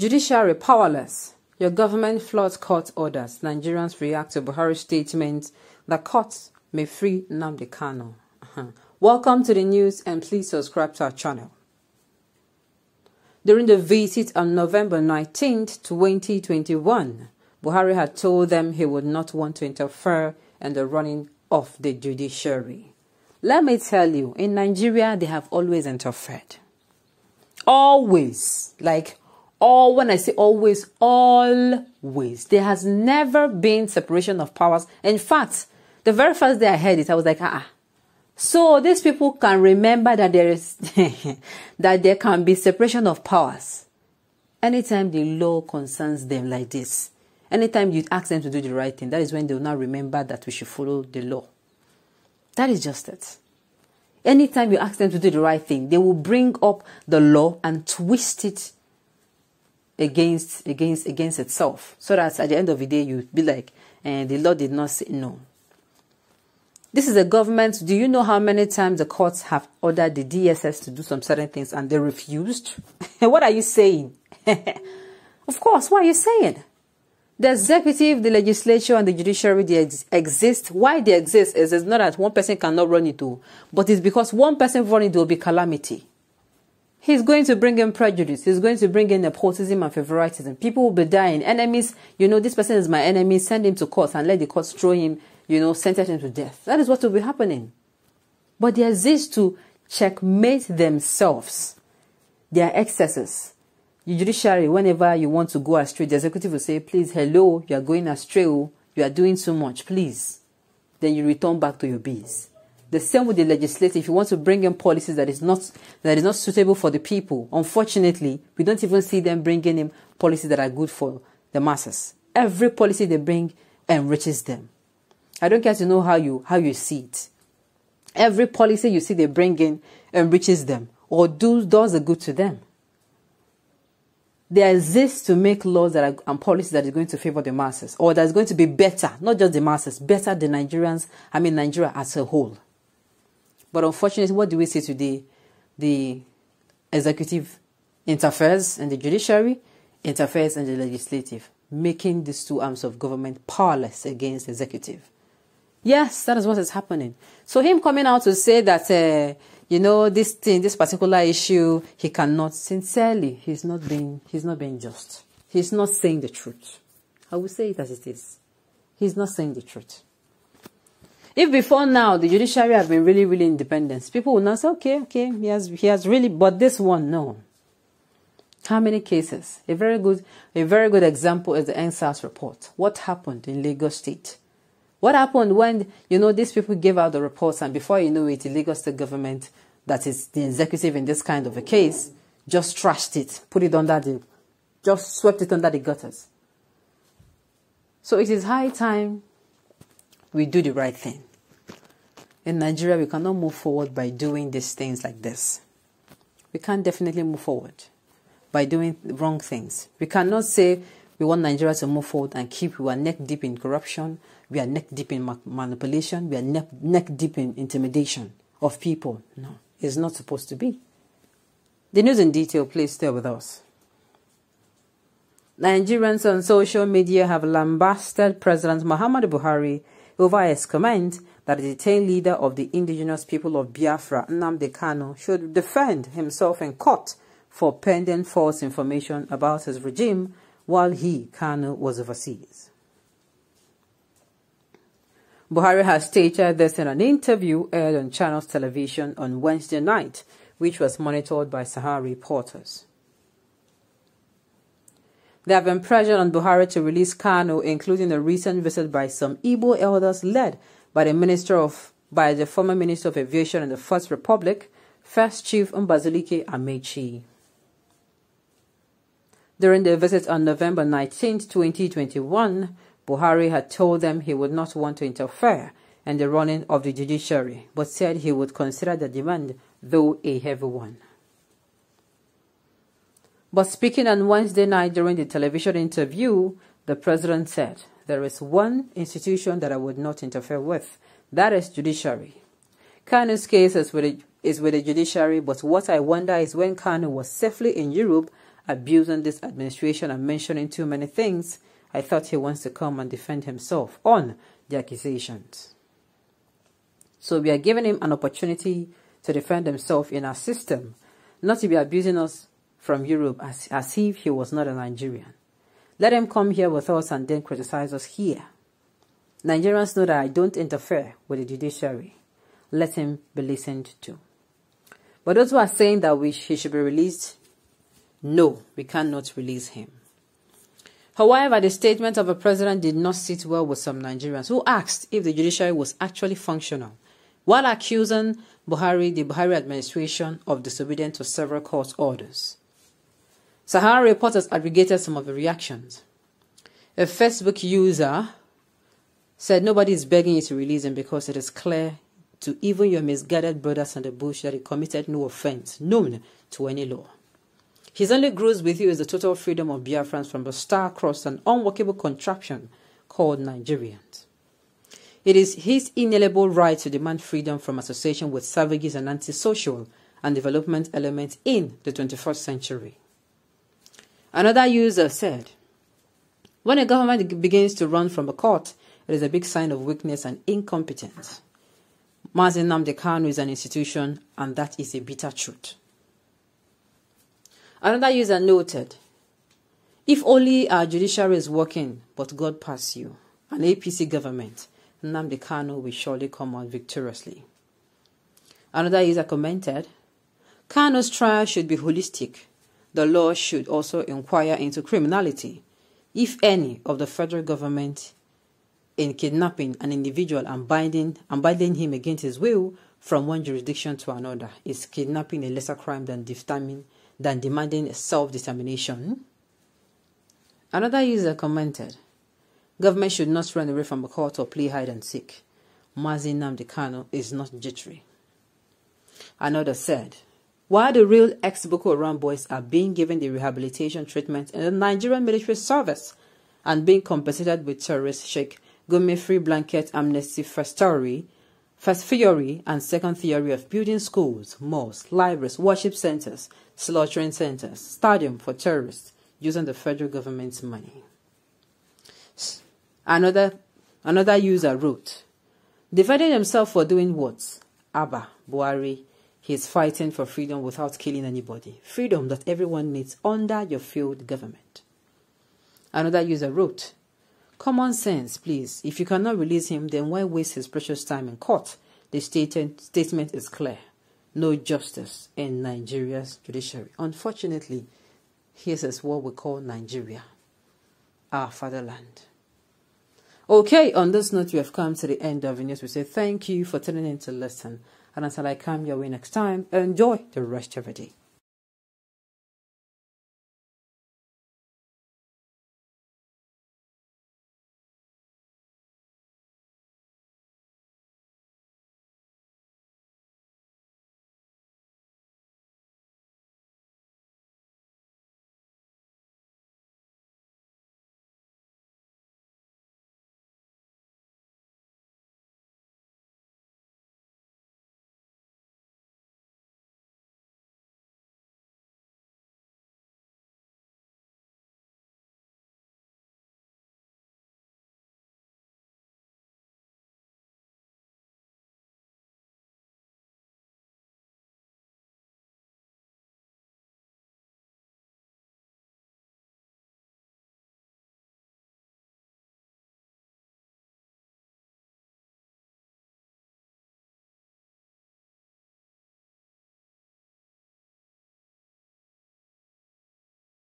Judiciary powerless. Your government flouts court orders. Nigerians react to Buhari's statement that courts may free NNAMDI KANU. Welcome to the news and please subscribe to our channel. During the visit on November 19th, 2021, Buhari had told them he would not want to interfere in the running of the judiciary. Let me tell you, in Nigeria, they have always interfered. Always. When I say always, always. There has never been separation of powers. In fact, the very first day I heard it, I was like, So these people can remember that there is that there can be separation of powers. Anytime the law concerns them like this, anytime you ask them to do the right thing, that is when they will now remember that we should follow the law. That is just it. Anytime you ask them to do the right thing, they will bring up the law and twist it against itself. So that at the end of the day, you be like, the law did not say no. This is a government. Do you know how many times the courts have ordered the DSS to do some certain things and they refused? What are you saying? Of course, what are you saying? The executive, the legislature, and the judiciary, they exist. Why they exist is it's not that one person cannot run it all, but it's because one person running it will be calamity. He's going to bring in prejudice. He's going to bring in nepotism and favoritism. People will be dying. Enemies, this person is my enemy. Send him to court and let the courts throw him, sentence him to death. That is what will be happening. But they exist to checkmate themselves, their excesses. The judiciary, whenever you want to go astray, the executive will say, please, hello, you are going astray, you are doing too much, please. Then you return back to your bees. The same with the legislature. If you want to bring in policies that is not suitable for the people, unfortunately, we don't even see them bringing in policies that are good for the masses. Every policy they bring enriches them. I don't care to know how you see it. Every policy you see they bring in enriches them or does the good to them. They exist to make laws and policies that is going to favor the masses, or that is going to be better, not just the masses, better the Nigerians, Nigeria as a whole. But unfortunately, what do we see today? The executive interferes in the judiciary, interferes in the legislative, making these two arms of government powerless against the executive. Yes, that is what is happening. So him coming out to say that, this particular issue, he cannot, sincerely, he's not being just. He's not saying the truth. I will say it as it is. He's not saying the truth. If before now, the judiciary have been really, really independent, people will not say, okay, he has really, but this one, no. How many cases? A very good example is the NSAS report. What happened in Lagos State? What happened when, these people gave out the reports and before you know it, the Lagos State government, that is the executive in this kind of a case, just trashed it, just swept it under the gutters. So it is high time we do the right thing. In Nigeria, we cannot move forward by doing these things like this. We can't definitely move forward by doing wrong things. We cannot say we want Nigeria to move forward and we are neck deep in corruption, we are neck deep in manipulation, we are neck deep in intimidation of people. No, it's not supposed to be. The news in detail, please stay with us. Nigerians on social media have lambasted President Muhammadu Buhari over his comment that the detained leader of the indigenous people of Biafra, NNAMDI KANU, should defend himself in court for pending false information about his regime while he, KANU, was overseas. Buhari has stated this in an interview aired on Channels Television on Wednesday night, which was monitored by Sahara reporters. There have been pressure on Buhari to release KANU, including a recent visit by some Igbo elders led by the former Minister of Aviation in the First Republic, First Chief Mbazulike Amechi. During the visit on November 19, 2021, Buhari had told them he would not want to interfere in the running of the judiciary, but said he would consider the demand, though a heavy one. But speaking on Wednesday night during the television interview, the president said, there is one institution that I would not interfere with, that is judiciary. KANU's case is with the judiciary, but what I wonder is when KANU was safely in Europe abusing this administration and mentioning too many things, I thought he wants to come and defend himself on the accusations. So we are giving him an opportunity to defend himself in our system, not to be abusing us from Europe as if he was not a Nigerian. Let him come here with us and then criticize us here. Nigerians know that I don't interfere with the judiciary. Let him be listened to. But those who are saying that he should be released, no, we cannot release him. However, the statement of the president did not sit well with some Nigerians who asked if the judiciary was actually functional, while accusing the Buhari administration of disobedience to several court orders. Sahara reporters aggregated some of the reactions. A Facebook user said nobody is begging you to release him because it is clear to even your misguided brothers in the bush that he committed no offense known to any law. His only grouse with you is the total freedom of Biafrans from the star-crossed and unworkable contraption called Nigerians. It is his inalienable right to demand freedom from association with savages and antisocial and development elements in the 21st century. Another user said, when a government begins to run from a court, it is a big sign of weakness and incompetence. NNAMDI KANU is an institution, and that is a bitter truth. Another user noted, if only our judiciary is working, but God pass you, an APC government, NNAMDI KANU will surely come out victoriously. Another user commented, KANU's trial should be holistic. The law should also inquire into criminality, if any, of the federal government in kidnapping an individual and binding him against his will from one jurisdiction to another. Is kidnapping a lesser crime than demanding self-determination? Another user commented, government should not run away from a court or play hide and seek. NNAMDI KANU is not jittery. Another said, while the real ex-Boko Haram boys are being given the rehabilitation treatment in the Nigerian military service and being compensated with terrorist Sheikh Gumi free blanket amnesty first theory and second theory of building schools, mosques, libraries, worship centers, slaughtering centers, stadium for terrorists using the federal government's money. Another user wrote, dividing himself for doing what? Abba, Buhari, he is fighting for freedom without killing anybody. Freedom that everyone needs under your failed government. Another user wrote, common sense, please. If you cannot release him, then why waste his precious time in court? The statement is clear. No justice in Nigeria's judiciary. Unfortunately, this is what we call Nigeria, our fatherland. Okay, on this note, we have come to the end of the news. We say thank you for tuning in to listen. And until I come your way next time, enjoy the rest of the day.